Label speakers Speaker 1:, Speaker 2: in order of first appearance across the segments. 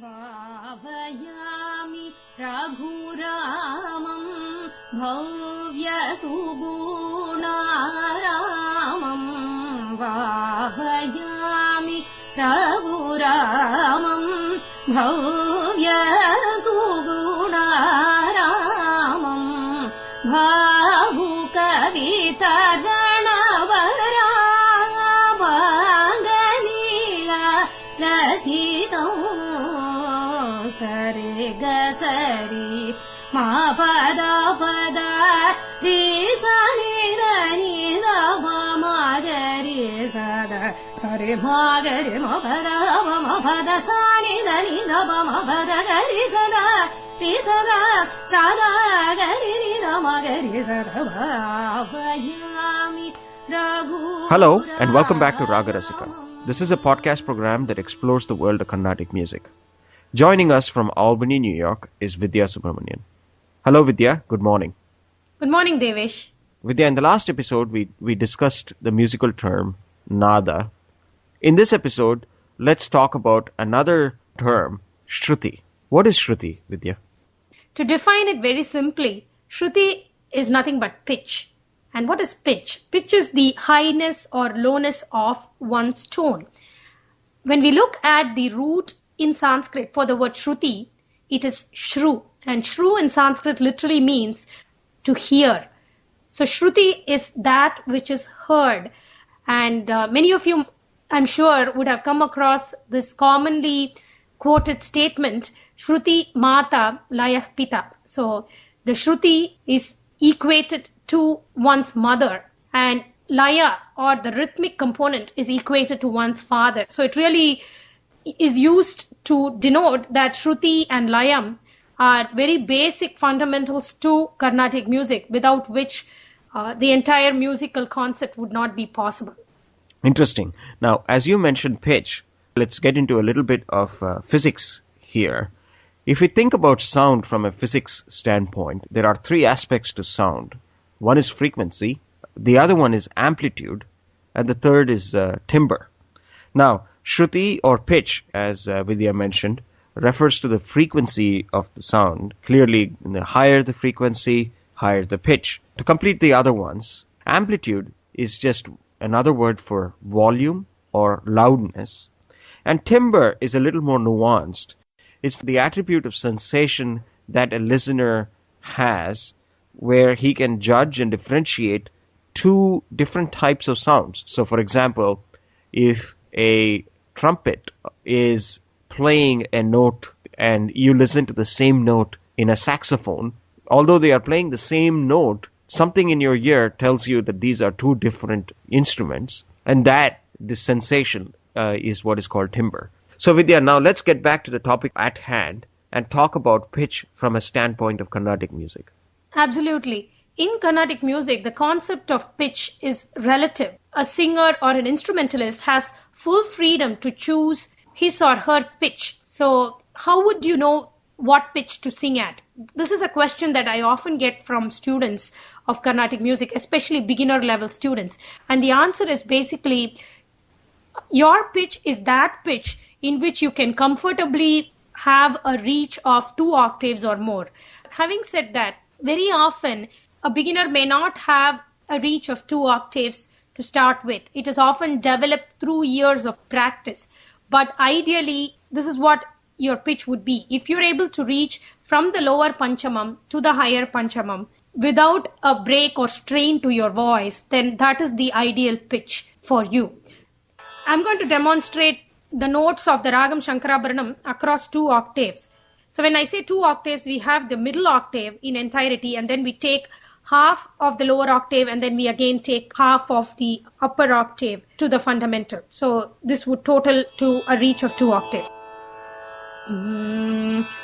Speaker 1: भावयामि रघुरामं भव्यसुगुणारामं भावयामि रघुरामं भव्यसुगुणारामं भावुकवितरणवरामङ्गलीला लसितं सरे ग सरि मा पद पद रे सा नि द नि द प म ग रे सा द सरे मा ग रे म पद प म पद सा नि द नि द प म पद ग रे सा द रे सा द सा द ग रे रि द म ग रे सा द भावयामि Raghu.
Speaker 2: Hello and welcome back to Raaga Rasika. This is a podcast program that explores the world of Carnatic music. Joining us from Albany, New York is Vidya Subramanian. Hello Vidya, good morning.
Speaker 3: Good morning, Devesh.
Speaker 2: Vidya, in the last episode we discussed the musical term nada. In this episode, let's talk about another term, Shruti. What is Shruti, Vidya?
Speaker 3: To define it very simply, Shruti is nothing but pitch. And what is pitch? Pitch is the highness or lowness of one's tone. When we look at the root in Sanskrit for the word Shruti, it is Shru. And Shru in Sanskrit literally means to hear. So Shruti is that which is heard. And many of you, I'm sure, would have come across this commonly quoted statement, Shruti Mata Layah Pita. So the Shruti is equated to one's mother, and Laya or the rhythmic component is equated to one's father. So it really is used to denote that Shruti and Layam are very basic fundamentals to Carnatic music, without which the entire musical concept would not be possible.
Speaker 2: Interesting. Now, as you mentioned pitch, let's get into a little bit of physics here. If we think about sound from a physics standpoint, there are three aspects to sound. One is frequency, the other one is amplitude, and the third is timbre. Now, Shruti or pitch, as Vidya mentioned, refers to the frequency of the sound. Clearly, the higher the frequency, higher the pitch. To complete the other ones, amplitude is just another word for volume or loudness. And timbre is a little more nuanced. It's the attribute of sensation that a listener has, where he can judge and differentiate two different types of sounds. So, for example, if a trumpet is playing a note and you listen to the same note in a saxophone, although they are playing the same note, something in your ear tells you that these are two different instruments, and that this sensation is what is called timbre. So, Vidya, now let's get back to the topic at hand and talk about pitch from a standpoint of Carnatic music.
Speaker 3: Absolutely. In Carnatic music, the concept of pitch is relative. A singer or an instrumentalist has full freedom to choose his or her pitch. So, how would you know what pitch to sing at? This is a question that I often get from students of Carnatic music, especially beginner level students. And the answer is basically, your pitch is that pitch in which you can comfortably have a reach of 2 octaves or more. Having said that, very often a beginner may not have a reach of 2 octaves to start with. It is often developed through years of practice. But ideally, this is what your pitch would be. If you're able to reach from the lower panchamam to the higher panchamam without a break or strain to your voice, then that is the ideal pitch for you. I'm going to demonstrate the notes of the Ragam Shankarabharanam across 2 octaves. So when I say 2 octaves, we have the middle octave in entirety, and then we take half of the lower octave, and then we again take half of the upper octave to the fundamental. So this would total to a reach of 2 octaves.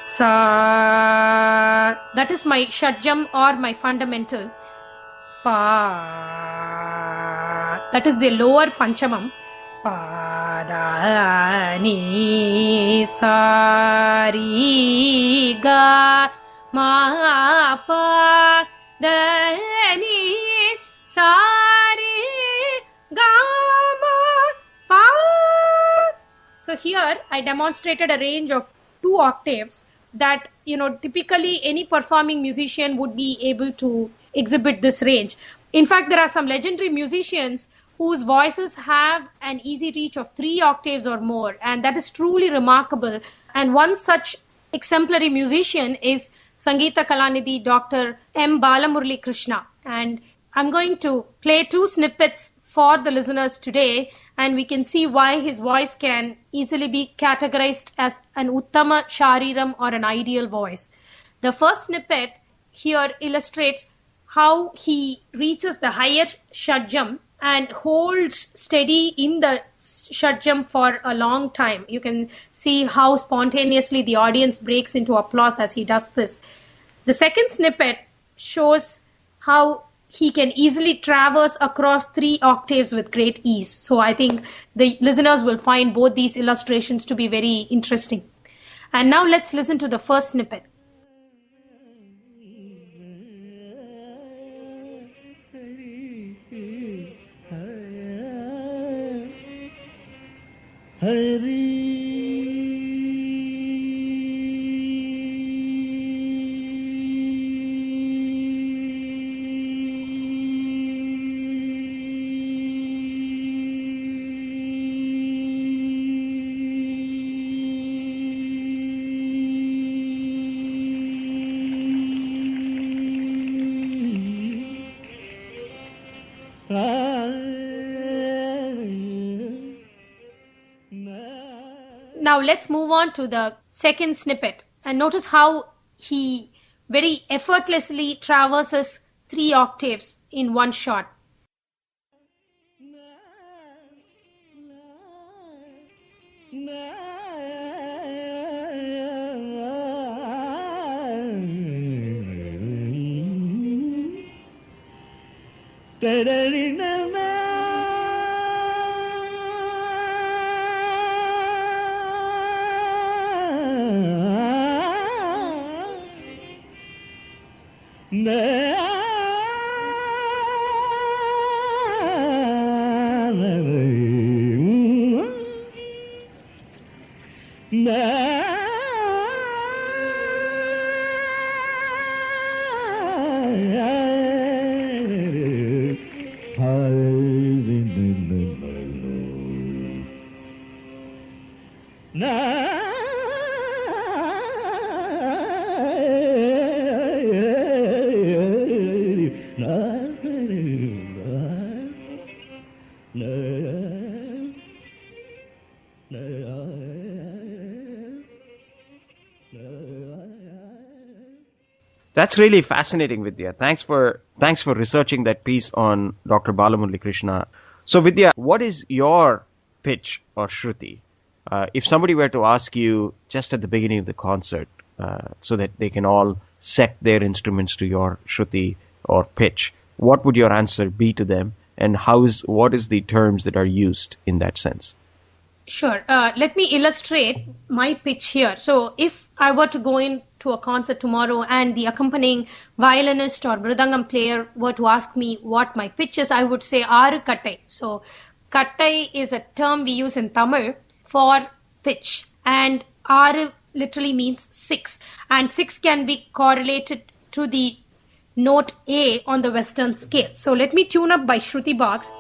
Speaker 3: Sa. That is my shadjam or my fundamental. Pa. That is the lower panchamam. Pa, da, ni, sa, ri, ga, ma, pa, da, ni, sa, ri, ga, ma, pa. So here I demonstrated a range of 2 octaves that, typically any performing musician would be able to exhibit this range. In fact, there are some legendary musicians whose voices have an easy reach of 3 octaves or more, and that is truly remarkable. And one such exemplary musician is Sangeeta Kalanidhi Dr. M. Balamurali Krishna. And I'm going to play 2 snippets for the listeners today, and we can see why his voice can easily be categorized as an Uttama Shariram or an ideal voice. The first snippet here illustrates how he reaches the higher shadjam and holds steady in the shadjam for a long time. You can see how spontaneously the audience breaks into applause as he does this. The second snippet shows how he can easily traverse across 3 octaves with great ease. So I think the listeners will find both these illustrations to be very interesting. And now let's listen to the first snippet. Now let's move on to the second snippet and notice how he very effortlessly traverses 3 octaves in one shot.
Speaker 2: That's really fascinating, Vidya. Thanks for researching that piece on Dr. Balamurali Krishna. So, Vidya, what is your pitch or Shruti? If somebody were to ask you just at the beginning of the concert, so that they can all set their instruments to your Shruti or pitch, what would your answer be to them, and what is the terms that are used in that sense?
Speaker 3: Sure. Let me illustrate my pitch here. So if I were to go into a concert tomorrow and the accompanying violinist or mridangam player were to ask me what my pitch is, I would say Aru Kattai. So Kattai is a term we use in Tamil for pitch, and Aru literally means 6, and 6 can be correlated to the note A on the Western scale. So let me tune up by Shruti box.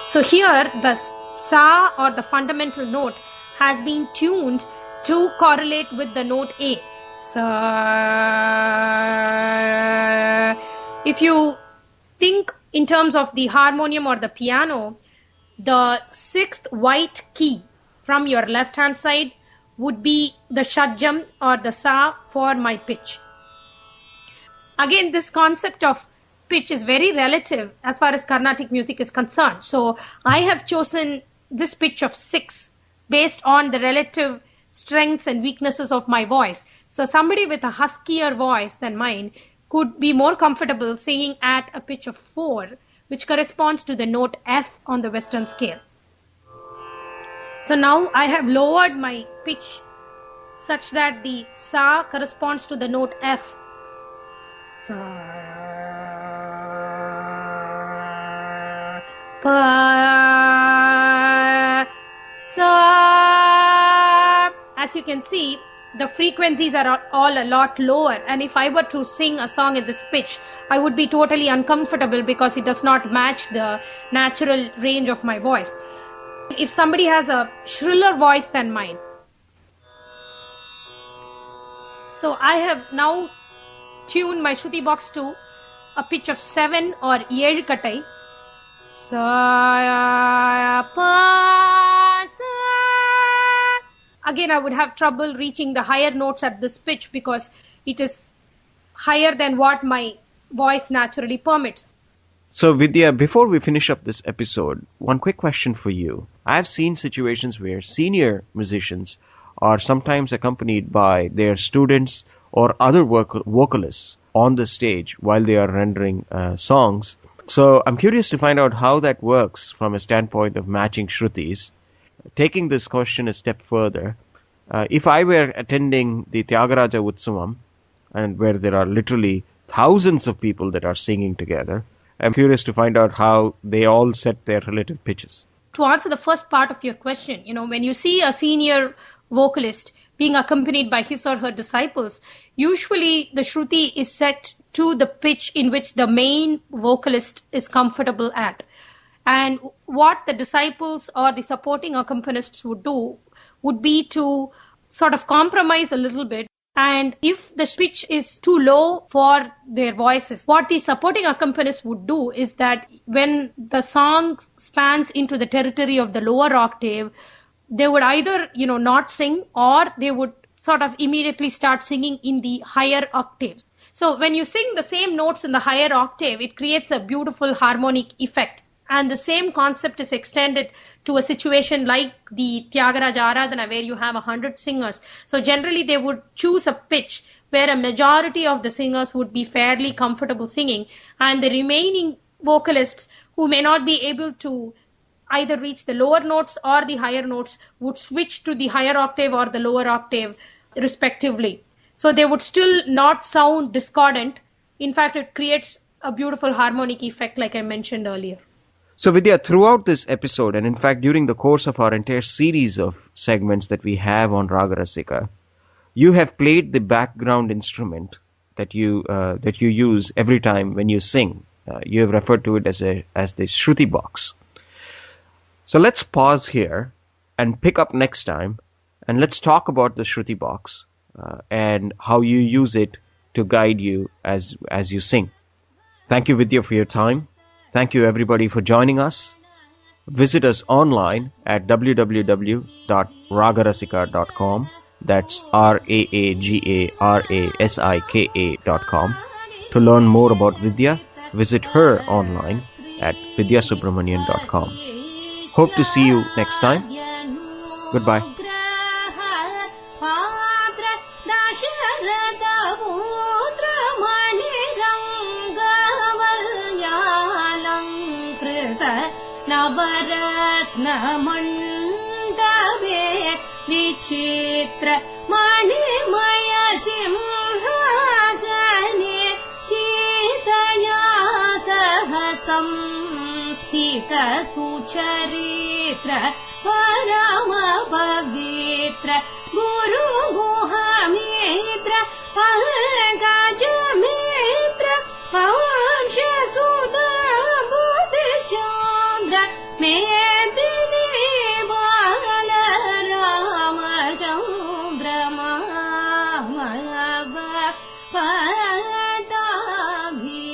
Speaker 3: So here the Sa or the fundamental note has been tuned to correlate with the note A. Sa. If you think in terms of the harmonium or the piano, the 6th white key from your left hand side would be the shadjam or the Sa for my pitch. Again, this concept of pitch is very relative as far as Carnatic music is concerned. So I have chosen this pitch of 6 based on the relative strengths and weaknesses of my voice. So somebody with a huskier voice than mine could be more comfortable singing at a pitch of 4, which corresponds to the note F on the Western scale. So now I have lowered my pitch such that the Sa corresponds to the note F. Sa. Pa. Sa. as you can see, the frequencies are all a lot lower, and if I were to sing a song in this pitch, I would be totally uncomfortable because it does not match the natural range of my voice. If somebody has a shriller voice than mine, so I have now tuned my Shruti box to a pitch of 7 or 7 kattai. Sa pa sa. Again, I would have trouble reaching the higher notes at this pitch because it is higher than what my voice naturally permits.
Speaker 2: So, Vidya, before we finish up this episode, one quick question for you. I've seen situations where senior musicians are sometimes accompanied by their students or other vocalists on the stage while they are rendering songs. So, I'm curious to find out how that works from a standpoint of matching Shrutis. Taking this question a step further, if I were attending the Tyagaraja Utsavam, and where there are literally thousands of people that are singing together, I'm curious to find out how they all set their relative pitches.
Speaker 3: To answer the first part of your question, when you see a senior vocalist being accompanied by his or her disciples, usually the Shruti is set to the pitch in which the main vocalist is comfortable at. And what the disciples or the supporting accompanists would do would be to sort of compromise a little bit. And if the pitch is too low for their voices, what the supporting accompanists would do is that when the song spans into the territory of the lower octave, they would either, not sing, or they would sort of immediately start singing in the higher octaves. So when you sing the same notes in the higher octave, it creates a beautiful harmonic effect. And the same concept is extended to a situation like the Tyagaraja Aradhana, where you have 100 singers. So generally they would choose a pitch where a majority of the singers would be fairly comfortable singing, and the remaining vocalists who may not be able to either reach the lower notes or the higher notes would switch to the higher octave or the lower octave respectively. So they would still not sound discordant. In fact, it creates a beautiful harmonic effect like I mentioned earlier.
Speaker 2: So, Vidya, throughout this episode, and in fact during the course of our entire series of segments that we have on Raaga Rasika, you have played the background instrument that you use every time when you sing. You have referred to it as the Shruti box. So let's pause here and pick up next time, and let's talk about the Shruti box and how you use it to guide you as you sing. Thank you, Vidya, for your time. Thank you, everybody, for joining us. Visit us online at www.raagarasika.com. That's RAAGARASIKA.com. To learn more about Vidya, visit her online at vidyasubramanian.com. Hope to see you next time. Goodbye.
Speaker 1: Navaratna Mandave Vichitra Manimaya Simhasane Sitaya Sahasam Sthita Sucharitra Parama Pavitra Guru Guhamitra Pankajamitra Pavamsha Sudha Buddhichandra Medini Bala Ramachandra Mahava Patabhi